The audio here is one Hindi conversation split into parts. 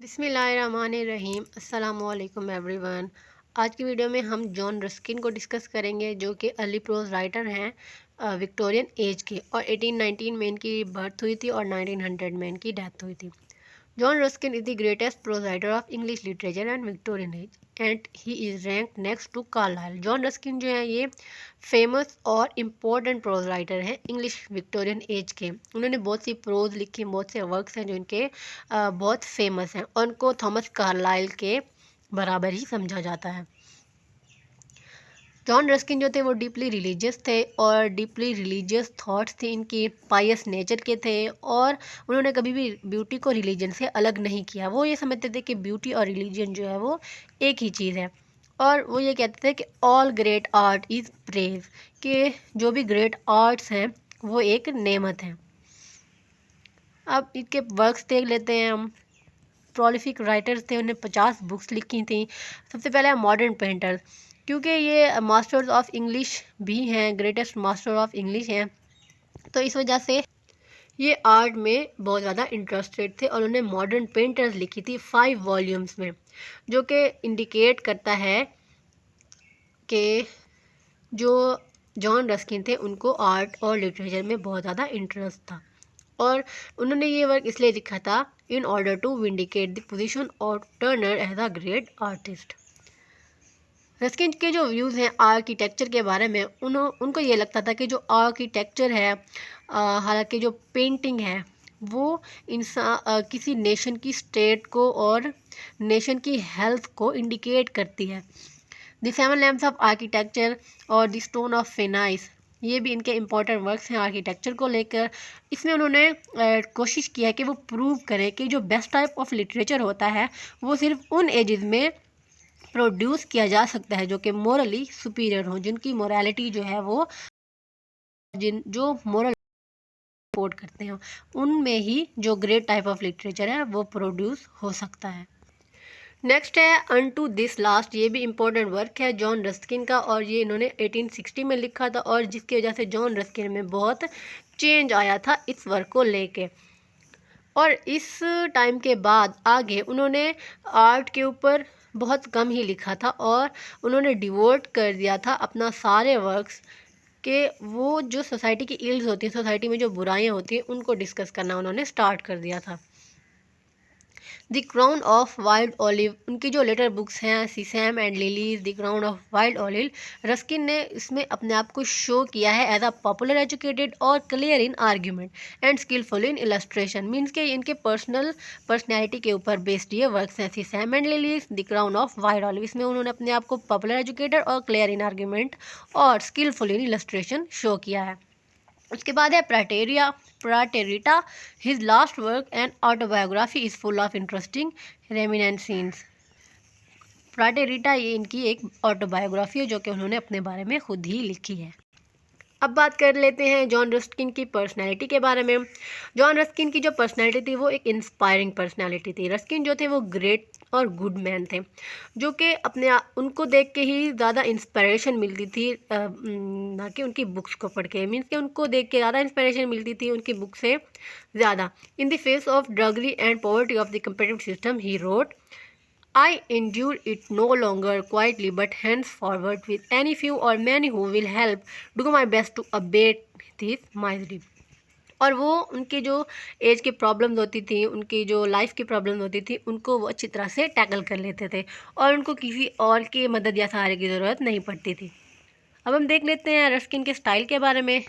बिस्मिल्लाहिर्रहमानिर्रहीम अस्सलामुअलैकुम एवरीवन। आज की वीडियो में हम जॉन रस्किन को डिस्कस करेंगे जो कि अर्ली प्रोज राइटर हैं विक्टोरियन एज के, और 1819 में इनकी बर्थ हुई थी और 1900 में इनकी डेथ हुई थी। John Ruskin is the greatest prose writer of English literature and Victorian age and he is rank next to Carlyle. John Ruskin जो है ये फेमस और इम्पोर्टेंट प्रोज राइटर हैं इंग्लिश विक्टोरियन एज के। उन्होंने बहुत सी प्रोज लिखी, बहुत से वर्क्स हैं जो इनके बहुत फेमस हैं, और उनको थॉमस कार्लाइल के बराबर ही समझा जाता है। जॉन रस्किन जो थे वो डीपली रिलीजियस थे, और डीपली रिलीजियस थॉट्स थे इनकी, पायस नेचर के थे, और उन्होंने कभी भी ब्यूटी को रिलीजन से अलग नहीं किया। वो ये समझते थे कि ब्यूटी और रिलीजन जो है वो एक ही चीज़ है, और वो ये कहते थे कि all great art is praise, कि जो भी ग्रेट आर्ट्स हैं वो एक नेमत हैं। अब इनके वर्क्स देख लेते हैं हम। प्रोलिफिक राइटर्स थे, उन्हें 50 बुक्स लिखी थी। सबसे पहले मॉडर्न पेंटर, क्योंकि ये मास्टर्स ऑफ इंग्लिश भी हैं, ग्रेटेस्ट मास्टर ऑफ इंग्लिश हैं, तो इस वजह से ये आर्ट में बहुत ज़्यादा इंटरेस्टेड थे, और उन्होंने मॉडर्न पेंटर्स लिखी थी 5 वॉल्यूम्स में, जो कि इंडिकेट करता है कि जो जॉन रस्किन थे उनको आर्ट और लिटरेचर में बहुत ज़्यादा इंटरेस्ट था, और उन्होंने ये वर्क इसलिए लिखा था in order to vindicate the position of Turner as a great artist. Ruskin के जो व्यूज़ हैं आर्किटेक्चर के बारे में, उनको ये लगता था कि जो आर्किटेक्चर है, हालांकि जो पेंटिंग है वो इंसान किसी नेशन की स्टेट को और नेशन की हेल्थ को इंडिकेट करती है। द 7 लैम्प्स ऑफ आर्किटेक्चर और द स्टोन ऑफ फेनाइस, ये भी इनके इम्पोर्टेंट वर्क्स हैं आर्किटेक्चर को लेकर। इसमें उन्होंने कोशिश किया कि वो प्रूव करें कि जो बेस्ट टाइप ऑफ लिटरेचर होता है वो सिर्फ उन एजेस में प्रोड्यूस किया जा सकता है जो कि मोरली सुपीरियर हो, जिनकी मोरालिटी जो है वो जो मोरल सपोर्ट करते हैं, उनमें ही जो ग्रेट टाइप ऑफ लिटरेचर है वो प्रोड्यूस हो सकता है। नेक्स्ट है अनटू दिस लास्ट, ये भी इम्पोर्टेंट वर्क है जॉन रस्किन का, और ये इन्होंने 1860 में लिखा था, और जिसकी वजह से जॉन रस्किन में बहुत चेंज आया था इस वर्क को लेके। और इस टाइम के बाद आगे उन्होंने आर्ट के ऊपर बहुत कम ही लिखा था, और उन्होंने डिवोट कर दिया था अपना सारे वर्क्स के वो जो सोसाइटी की इल्स होती हैं, सोसाइटी में जो बुराइयां होती हैं, उनको डिस्कस करना उन्होंने स्टार्ट कर दिया था। The crown of wild olive, उनकी जो लेटर बुक्स हैं Sesame and Lilies, the crown of wild olive, Ruskin ने इसमें अपने आप को शो किया है एज अ पॉपुलर, एजुकेटेड और clear in argument and skilful in illustration. Means के इनके पर्सनैलिटी के ऊपर बेस्ड ये वर्क्स हैं। Sesame and Lilies, the crown of wild olive, इसमें उन्होंने अपने आप को पॉपुलर, एजुकेटेड और क्लियर इन आर्ग्यूमेंट और स्किलफुल इन इलस्ट्रेशन शो किया है। उसके बाद है Praeterita, his last work and autobiography is full of interesting reminiscences. Praeterita ये इनकी एक ऑटोबायोग्राफी है जो कि उन्होंने अपने बारे में खुद ही लिखी है। अब बात कर लेते हैं जॉन रस्किन की पर्सनैलिटी के बारे में। जॉन रस्किन की जो पर्सनैलिटी थी वो एक इंस्पायरिंग पर्सनैलिटी थी। रस्किन जो थे वो ग्रेट और गुड मैन थे, जो कि उनको देख के ही ज़्यादा इंस्पायरेशन मिलती थी, ना कि उनकी बुक्स को पढ़ के। मीन्स कि उनको देख के ज़्यादा इंस्पायरेशन मिलती थी उनकी बुक से ज़्यादा। In the face of drudgery and poverty of the competitive system he wrote, I endure it no longer quietly, but henceforward with any few or many who will help, do my best to abate this misery। और वो उनकी जो एज की प्रॉब्लम्स होती थी, उनकी जो लाइफ की प्रॉब्लम्स होती थी, उनको वो अच्छी तरह से टैकल कर लेते थे, और उनको किसी और की मदद या सहारे की ज़रूरत नहीं पड़ती थी। अब हम देख लेते हैं रस्किन के स्टाइल के बारे में।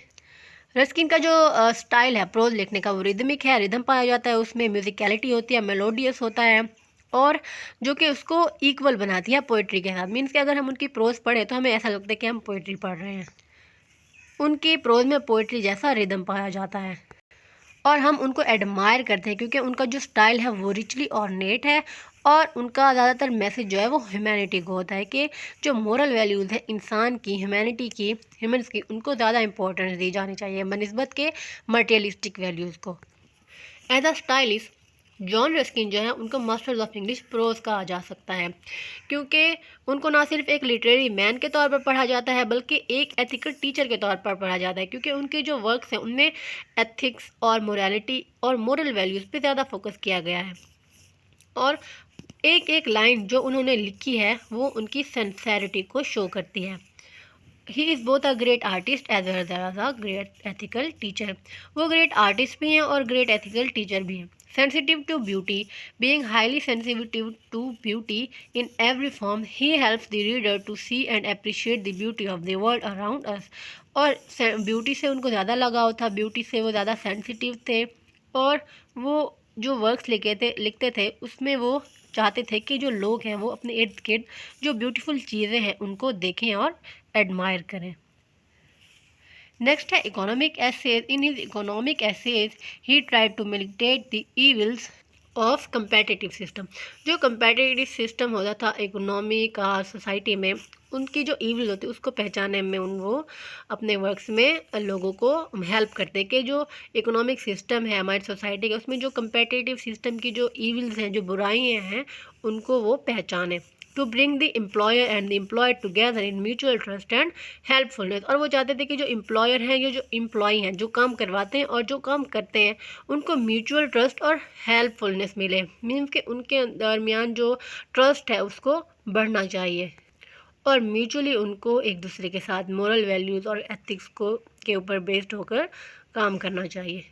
रस्किन का जो स्टाइल है प्रोज लिखने का वो रिदमिक है, रिदम पाया जाता है उसमें, म्यूजिकलिटी होती है, मेलोडियस होता है, और जो कि उसको इक्वल बनाती है पोइट्री के साथ। मीन्स कि अगर हम उनकी प्रोज पढ़े तो हमें ऐसा लगता है कि हम पोइट्री पढ़ रहे हैं। उनकी प्रोज में पोइट्री जैसा रिदम पाया जाता है, और हम उनको एडमायर करते हैं क्योंकि उनका जो स्टाइल है वो रिचली ऑर्नेट है, और उनका ज़्यादातर मैसेज जो है वो ह्यूमैनिटी को होता है कि जो मोरल वैल्यूज़ हैं इंसान की, ह्यूमैनिटी की, ह्यूमन्स की, उनको ज़्यादा इंपॉर्टेंस दी जानी चाहिए बनस्बत के मटेरियलिस्टिक वैल्यूज़ को। As a stylist John Ruskin जो है उनको मास्टर्स ऑफ इंग्लिश प्रोज कहा जा सकता है, क्योंकि उनको ना सिर्फ एक लिटरेरी मैन के तौर पर पढ़ा जाता है बल्कि एक एथिकल टीचर के तौर पर पढ़ा जाता है, क्योंकि उनके जो वर्क्स हैं उनमें एथिक्स और मोरालिटी और मोरल वैल्यूज़ पे ज़्यादा फोकस किया गया है। और एक एक लाइन जो उन्होंने लिखी है वो उनकी सिंसेरिटी को शो करती है। He is both a great artist as well as a great ethical teacher. वो ग्रेट आर्टिस्ट भी हैं और ग्रेट एथिकल टीचर भी हैं। Sensitive to beauty, being highly sensitive to beauty in every form, he helps the reader to see and appreciate the beauty of the world around us. और ब्यूटी से उनको ज़्यादा लगाव था, ब्यूटी से वो ज़्यादा सेंसिटिव थे, और वो जो वर्क्स लिखते थे उसमें वो चाहते थे कि जो लोग हैं वो अपने इर्द गिर्द जो ब्यूटीफुल चीज़ें हैं उनको देखें और एडमायर करें। नेक्स्ट है economic essays. In his economic essays he tried to mitigate the evils of competitive system. जो कंपेटिटिव सिस्टम होता था इकोनॉमी का सोसाइटी में, उनकी जो ईविल होती है उसको पहचानने में वो अपने वर्क्स में लोगों को हेल्प करते हैं कि जो इकोनॉमिक सिस्टम है हमारी सोसाइटी का, उसमें जो कंपेटिटिव सिस्टम की जो ईविल्स हैं, जो बुराइयां हैं, उनको वो पहचाने। To bring the employer and the employed together in mutual trust and helpfulness. और वो चाहते थे कि जो एम्प्लॉयर हैं, ये जो एम्प्लॉय हैं, जो काम करवाते हैं और जो काम करते हैं, उनको म्यूचुअल ट्रस्ट और हेल्पफुलनेस मिले। मीन्स कि उनके दरमियान जो ट्रस्ट है उसको बढ़ना चाहिए और म्यूचुअली उनको एक दूसरे के साथ मोरल वैल्यूज़ और एथिक्स को के ऊपर बेस्ड होकर काम करना चाहिए।